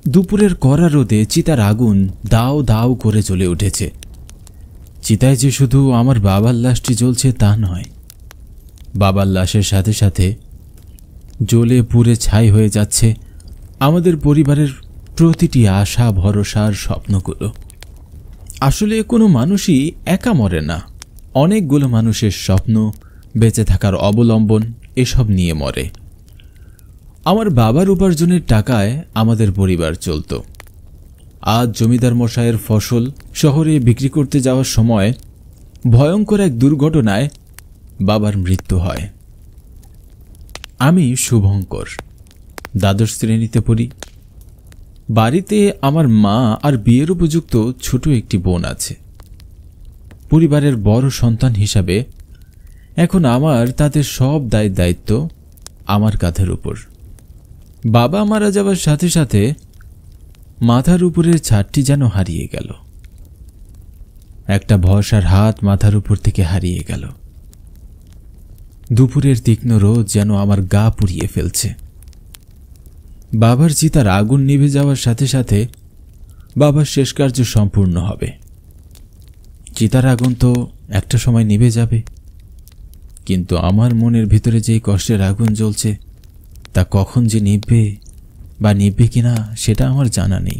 দুপুরের কড়া রোদে চিতার আগুন দাও দাও করে জ্বলে উঠেছে। চিতায় যে শুধু আমার বাবার লাশটি জ্বলছে তা নয়, বাবার লাশের সাথে সাথে জ্বলে পুড়ে ছাই হয়ে যাচ্ছে আমাদের পরিবারের প্রতিটি আশা ভরসার স্বপ্নগুলো। আসলে কোনো মানুষই একা মরে না, অনেকগুলো মানুষের স্বপ্ন, বেঁচে থাকার অবলম্বন এসব নিয়ে মরে। আমার বাবার উপার্জনের টাকায় আমাদের পরিবার চলত। আজ জমিদার মশাইয়ের ফসল শহরে বিক্রি করতে যাওয়ার সময় ভয়ঙ্কর এক দুর্ঘটনায় বাবার মৃত্যু হয়। আমি শুভঙ্কর, দ্বাদশ শ্রেণীতে পড়ি। বাড়িতে আমার মা আর বিয়ের উপযুক্ত ছোট একটি বোন আছে। পরিবারের বড় সন্তান হিসাবে এখন আমার তাদের সব দায়িত্ব আমার কাঁধের উপর। বাবা মারা যাওয়ার সাথে সাথে মাথার উপরের ছাদটি যেন হারিয়ে গেল। একটা ভরসার হাত মাথার উপর থেকে হারিয়ে গেল। দুপুরের তীক্ষ্ণ রোদ যেন আমার গা পুড়িয়ে ফেলছে। বাবার চিতার আগুন নিভে যাওয়ার সাথে সাথে বাবার শেষ কার্য সম্পূর্ণ হবে। চিতার আগুন তো একটা সময় নিভে যাবে, কিন্তু আমার মনের ভিতরে যে কষ্টের আগুন জ্বলছে তা কখন যে নিভবে বা নিভবে কিনা সেটা আমার জানা নেই।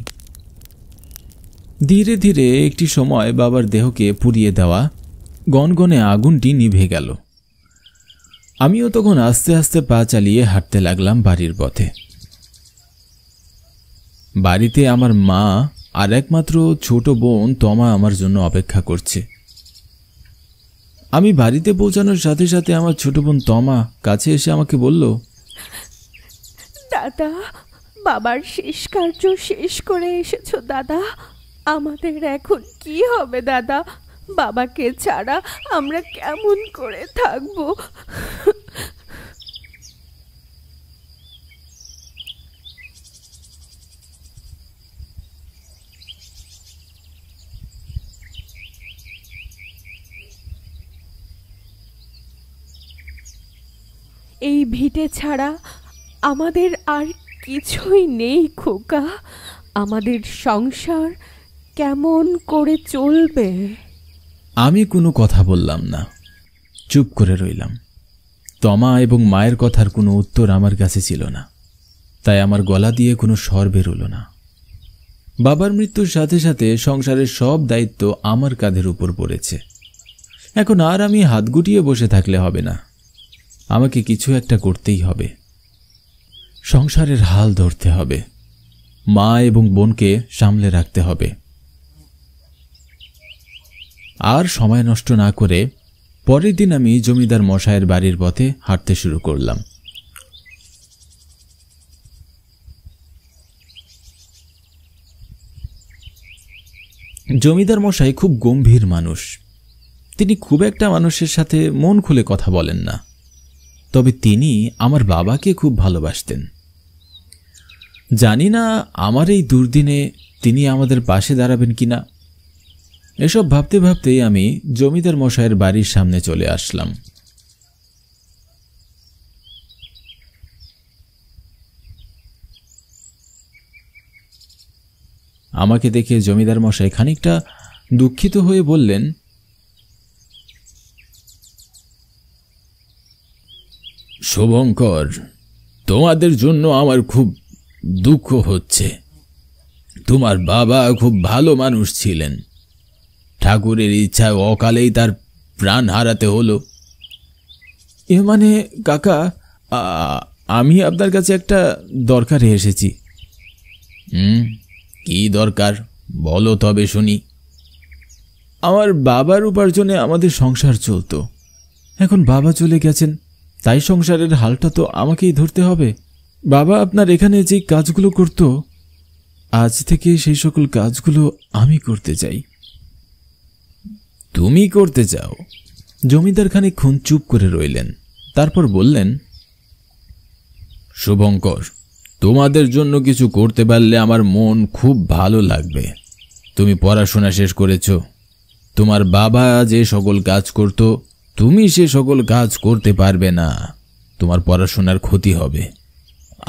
ধীরে ধীরে একটি সময় বাবার দেহকে পুড়িয়ে দেওয়া গনগনে আগুনটি নিভে গেল। আমিও তখন আস্তে আস্তে পা চালিয়ে হাঁটতে লাগলাম বাড়ির পথে। বাড়িতে আমার মা আর একমাত্র ছোট বোন তমা আমার জন্য অপেক্ষা করছে। আমি বাড়িতে পৌঁছানোর সাথে সাথে আমার ছোট বোন তমা কাছে এসে আমাকে বলল, দাদা, বাবার শেষ কার্য শেষ করে এসেছো দাদা। আমাদের এখন কি হবে দাদা? বাবাকে ছাড়া আমরা কেমন করে থাকবো? এই ভিটে ছাড়া আমাদের আর কিছুই নেই খোকা। আমাদের সংসার কেমন করে চলবে? আমি কোনো কথা বললাম না, চুপ করে রইলাম। তমা এবং মায়ের কথার কোনো উত্তর আমার কাছে ছিল না, তাই আমার গলা দিয়ে কোনো স্বর বেরোলো না। বাবার মৃত্যুর সাথে সাথে সংসারের সব দায়িত্ব আমার কাঁধের উপর পড়েছে। এখন আর আমি হাত গুটিয়ে বসে থাকলে হবে না, আমাকে কিছু একটা করতেই হবে। সংসারের হাল ধরতে হবে, মা এবং বোনকে সামলে রাখতে হবে। আর সময় নষ্ট না করে পরের দিন আমি জমিদার মশাইয়ের বাড়ির পথে হাঁটতে শুরু করলাম। জমিদার মশাই খুব গম্ভীর মানুষ। তিনি খুব একটা মানুষের সাথে মন খুলে কথা বলেন না, তবে তিনি আমার বাবাকে খুব ভালোবাসতেন। জানি না আমার এই দুর্দিনে তিনি আমাদের পাশে দাঁড়াবেন কিনা। এসব ভাবতে ভাবতেই আমি জমিদার মশাইয়ের বাড়ির সামনে চলে আসলাম। আমাকে দেখে জমিদার মশাই খানিকটা দুঃখিত হয়ে বললেন, শুভঙ্কর, তোমাদের জন্য আমার খুব দুঃখ হচ্ছে। তোমার বাবা খুব ভালো মানুষ ছিলেন। ঠাকুরের ইচ্ছায় অকালেই তার প্রাণ হারাতে হলো। এ মানে কাকা, আমি আপনার কাছে একটা দরকারে এসেছি। কি দরকার বলো তবে শুনি। আমার বাবার উপার্জনে আমাদের সংসার চলতো, এখন বাবা চলে গেছেন, তাই সংসারের হালটা তো আমাকেই ধরতে হবে। বাবা আপনার এখানে যে কাজগুলো করত, আজ থেকে সেই সকল কাজগুলো আমি করতে চাই। তুমি করতে চাও? জমিদার খানিকক্ষণ চুপ করে রইলেন, তারপর বললেন, শুভঙ্কর, তোমাদের জন্য কিছু করতে পারলে আমার মন খুব ভালো লাগবে। তুমি পড়াশোনা শেষ করেছ, তোমার বাবা যে সকল কাজ করত তুমি সে সকল কাজ করতে পারবে না, তোমার পড়াশোনার ক্ষতি হবে।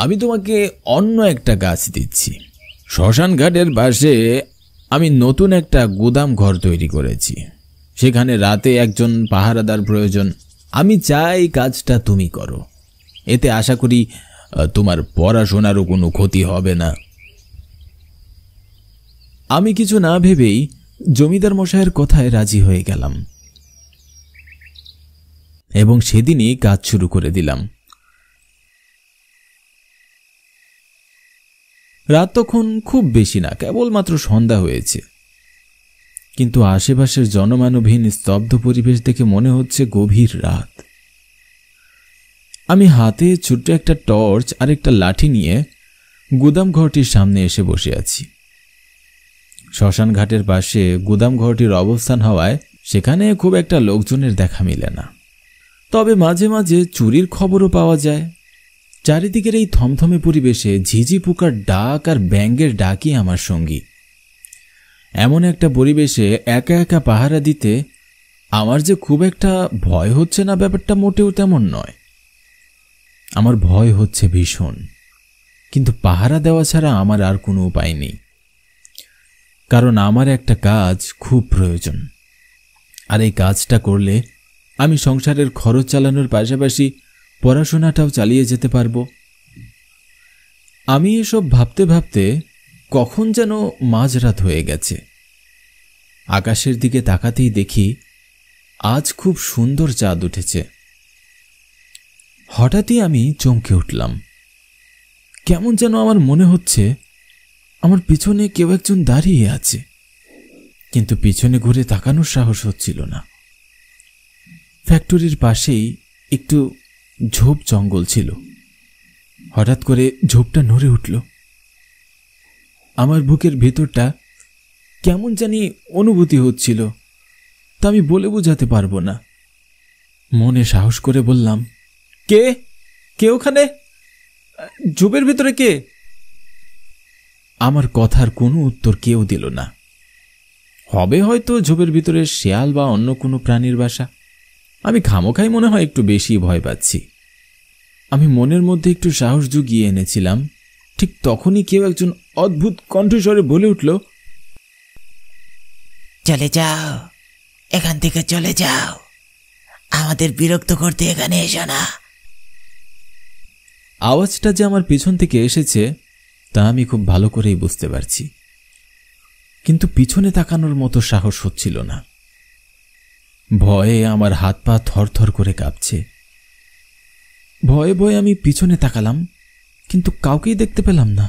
আমি তোমাকে অন্য একটা কাজ দিচ্ছি, শ্মশান ঘাটের পাশে আমি নতুন একটা গুদাম ঘর তৈরি করেছি। সেখানে রাতে একজন পাহারাদার প্রয়োজন। আমি চাই কাজটা তুমি করো। এতে আশা করি তোমার পড়াশোনারও কোনো ক্ষতি হবে না। আমি কিছু না ভেবেই জমিদার মশাইয়ের কথায় রাজি হয়ে গেলাম এবং সেদিনই কাজ শুরু করে দিলাম। রাত তখন খুব বেশি না, কেবলমাত্র সন্ধ্যা হয়েছে, কিন্তু আশেপাশের জনমানবহীন স্তব্ধ পরিবেশ দেখে মনে হচ্ছে গভীর রাত। আমি হাতে ছোট্ট একটা টর্চ আর একটা লাঠি নিয়ে গুদাম ঘরটির সামনে এসে বসে আছি। শ্মশান ঘাটের পাশে গুদাম ঘরটির অবস্থান হওয়ায় সেখানে খুব একটা লোকজনের দেখা মিলে না, তবে মাঝে মাঝে চুরির খবরও পাওয়া যায়। চারিদিকের এই থমথমে পরিবেশে ঝিঝি পোকার ডাক আর ব্যাঙের ডাকই আমার সঙ্গী। এমন একটা পরিবেশে একা একা পাহারা দিতে আমার যে খুব একটা ভয় হচ্ছে না, ব্যাপারটা মোটেও তেমন নয়। আমার ভয় হচ্ছে ভীষণ, কিন্তু পাহারা দেওয়া ছাড়া আমার আর কোনো উপায় নেই, কারণ আমার একটা কাজ খুব প্রয়োজন। আর এই কাজটা করলে আমি সংসারের খরচ চালানোর পাশাপাশি পড়াশোনাটাও চালিয়ে যেতে পারবো। আমি এসব ভাবতে ভাবতে কখন যেন মাঝরাত হয়ে গেছে। আকাশের দিকে তাকাতেই দেখি আজ খুব সুন্দর চাঁদ উঠেছে। হঠাৎই আমি চমকে উঠলাম। কেমন যেন আমার মনে হচ্ছে আমার পিছনে কেউ একজন দাঁড়িয়ে আছে, কিন্তু পিছনে ঘুরে তাকানোর সাহস হচ্ছিল না। ফ্যাক্টরির পাশেই একটু ঝোপ জঙ্গল ছিল। হঠাৎ করে ঝোপটা নড়ে উঠল। আমার বুকের ভেতরটা কেমন জানি অনুভূতি হচ্ছিল, তা আমি বলে বোঝাতে পারবো না। মনে সাহস করে বললাম, কে কে ওখানে? ঝোপের ভেতরে কে? আমার কথার কোনো উত্তর কেউ দিল না। হবে হয়তো ঝোপের ভিতরে শেয়াল বা অন্য কোনো প্রাণীর বাসা। আমি খামোখাই মনে হয় একটু বেশি ভয় পাচ্ছি। আমি মনের মধ্যে একটু সাহস জুগিয়ে এনেছিলাম। ঠিক তখনই কেউ একজন অদ্ভুত কণ্ঠস্বরে বলে উঠল, চলে যাও, এখান থেকে চলে যাও, আমাদের বিরক্ত করতে এখানে এসো না। আওয়াজটা যে আমার পিছন থেকে এসেছে তা আমি খুব ভালো করেই বুঝতে পারছি, কিন্তু পিছনে তাকানোর মতো সাহস হচ্ছিল না। ভয়ে আমার হাত পা থরথর করে কাঁপছে। ভয়ে ভয়ে আমি পিছনে তাকালাম, কিন্তু কাউকেই দেখতে পেলাম না।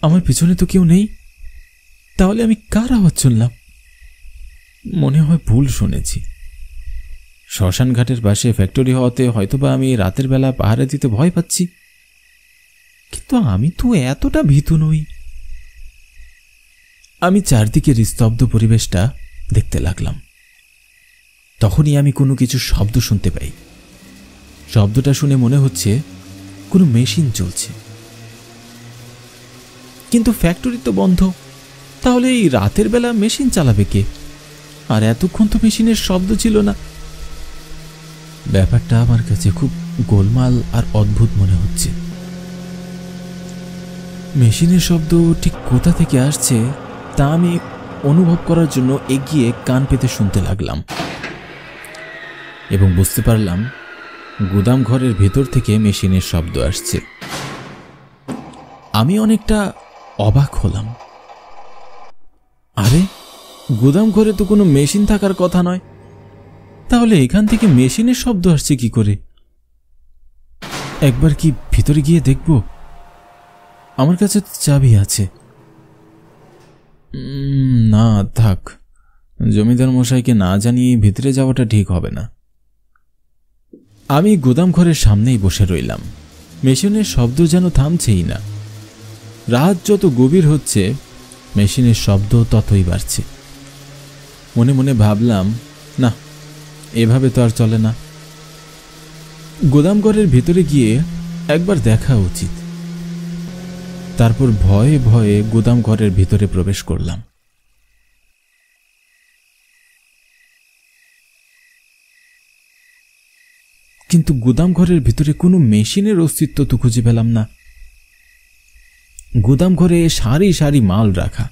আমার পিছনে তো কেউ নেই, তাহলে আমি কার আওয়াজ শুনলাম? মনে হয় ভুল শুনেছি। শ্মশান ঘাটের পাশে ফ্যাক্টরি হওয়াতে হয়তোবা আমি রাতের বেলা পাহারা দিতে ভয় পাচ্ছি, কিন্তু আমি তো এতটা ভীতু নই। আমি চারদিকের স্তব্ধ পরিবেশটা দেখতে লাগলাম। তখনই আমি কোনো কিছু শব্দ শুনতে পাই। শব্দটা শুনে মনে হচ্ছে কোনো মেশিন চলছে, কিন্তু ফ্যাক্টরি তো বন্ধ। তাহলে এই রাতের বেলা মেশিন চালাবে কে? আর এতক্ষণ তো মেশিনের শব্দ ছিল না। ব্যাপারটা আমার কাছে খুব গোলমাল আর অদ্ভুত মনে হচ্ছে। মেশিনের শব্দ ঠিক কোথা থেকে আসছে তা আমি অনুভব করার জন্য এগিয়ে কান পেতে শুনতে লাগলাম এবং বুঝতে পারলাম গুদাম ঘরের ভেতর থেকে মেশিনের শব্দ আসছে। আমি অনেকটা অবাক হলাম। আরে, গুদাম ঘরে তো কোনো মেশিন থাকার কথা নয়, তাহলে এখান থেকে মেশিনের শব্দ আসছে কি করে? একবার কি ভিতরে গিয়ে দেখব? আমার কাছে চাবি আছে। না থাক, জমিদার মশাইকে না জানিয়ে ভিতরে যাওয়াটা ঠিক হবে না। আমি গুদাম ঘরের সামনেই বসে রইলাম। মেশিনের শব্দ যেন থামছেই না। রাত যত গভীর হচ্ছে মেশিনের শব্দ ততই বাড়ছে। মনে মনে ভাবলাম, না, এভাবে তো আর চলে না। গুদাম ঘরের ভেতরে গিয়ে একবার দেখা উচিত। তারপর ভয়ে ভয়ে গুদাম ঘরের ভিতরে প্রবেশ করলাম। কিন্তু গুদাম ঘরের ভিতরে কোনো মেশিনের অস্তিত্ব তো খুঁজে পেলাম না। গুদাম ঘরে সারি সারি মাল রাখা।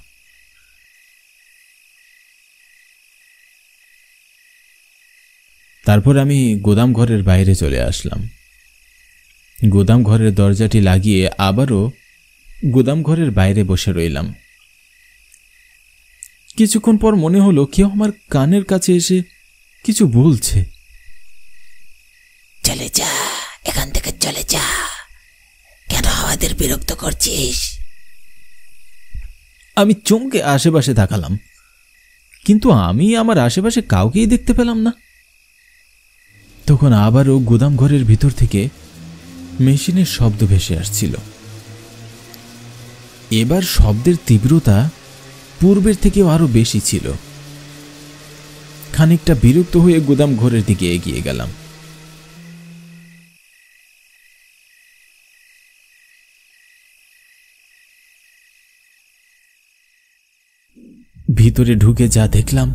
তারপর আমি গুদাম ঘরের বাইরে চলে আসলাম। গুদাম ঘরের দরজাটি লাগিয়ে আবারও গুদাম ঘরের বাইরে বসে রইলাম। কিছুক্ষণ পর মনে হলো কেউ আমার কানের কাছে এসে কিছু বলছে। চলে যা, এখান থেকে চলে যা, কেন আমাদের বিরক্ত করছিস? আমি চমকে আশেপাশে তাকালাম, কিন্তু আমি আমার আশেপাশে কাউকেই দেখতে পেলাম না। তখন আবারও গুদাম ঘরের ভিতর থেকে মেশিনের শব্দ ভেসে আসছিল। এবার শব্দের তীব্রতা পূর্বের থেকেও আরো বেশি ছিল। খানিকটা বিরক্ত হয়ে গুদাম ঘরের দিকে এগিয়ে গেলাম। ভিতরে ঢুকে যা দেখলাম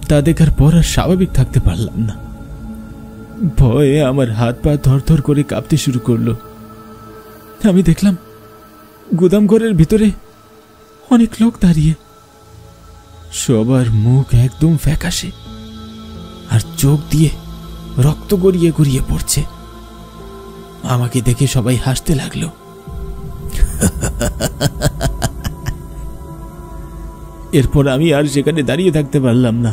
তা দেখার পর আর স্বাভাবিক থাকতে পারলাম না। ভয়ে আমার হাত পা থরথর করে কাঁপতে শুরু করলো। আমি দেখলাম গুদাম ঘরের ভিতরে অনেক লোক দাঁড়িয়ে, সবার মুখ একদম ফ্যাকাশে আর চোখ দিয়ে রক্ত গড়িয়ে গড়িয়ে পড়ছে। আমাকে দেখে সবাই হাসতে লাগলো। এরপর আমি আর সেখানে দাঁড়িয়ে থাকতে পারলাম না।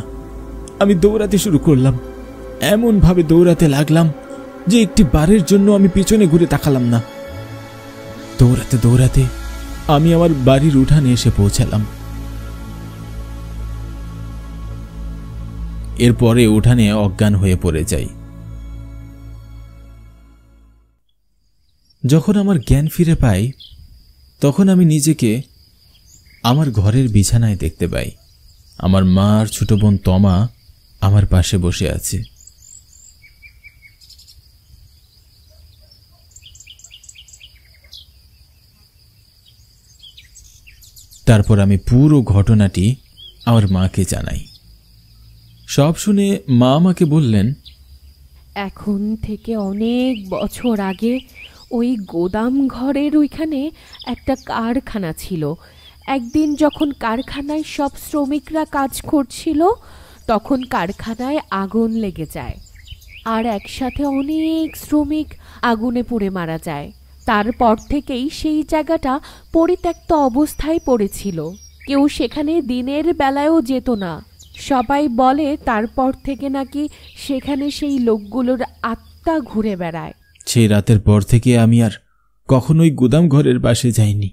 আমি দৌড়াতে শুরু করলাম। এমন ভাবে দৌড়াতে লাগলাম যে একটি বারের জন্য আমি পিছনে ঘুরে তাকালাম না। দৌড়াতে দৌড়াতে আমি আমার বাড়ির উঠানে এসে পৌঁছালাম। এরপরে উঠানে অজ্ঞান হয়ে পড়ে যাই। যখন আমার জ্ঞান ফিরে পাই তখন আমি নিজেকে আমার ঘরের বিছানায় দেখতে পাই। আমার মা আর ছোট বোন তমা আমার পাশে বসে আছে। তারপর আমি পুরো ঘটনাটি আমার মাকে জানাই। সব শুনে মা আমাকে বললেন, এখন থেকে অনেক বছর আগে ওই গোদাম ঘরের ওইখানে একটা কারখানা ছিল। একদিন যখন কারখানায় সব শ্রমিকরা কাজ করছিল তখন কারখানায় আগুন লেগে যায়, আর একসাথে অনেক শ্রমিক আগুনে পুড়ে মারা যায়। তারপর থেকেই সেই জায়গাটা পরিত্যক্ত অবস্থায় পড়েছিল। কেউ সেখানে দিনের বেলায়ও যেত না। সবাই বলে তারপর থেকে নাকি সেখানে সেই লোকগুলোর আত্মা ঘুরে বেড়ায়। সেই রাতের পর থেকে আমি আর কখনোই গুদাম ঘরের পাশে যাইনি।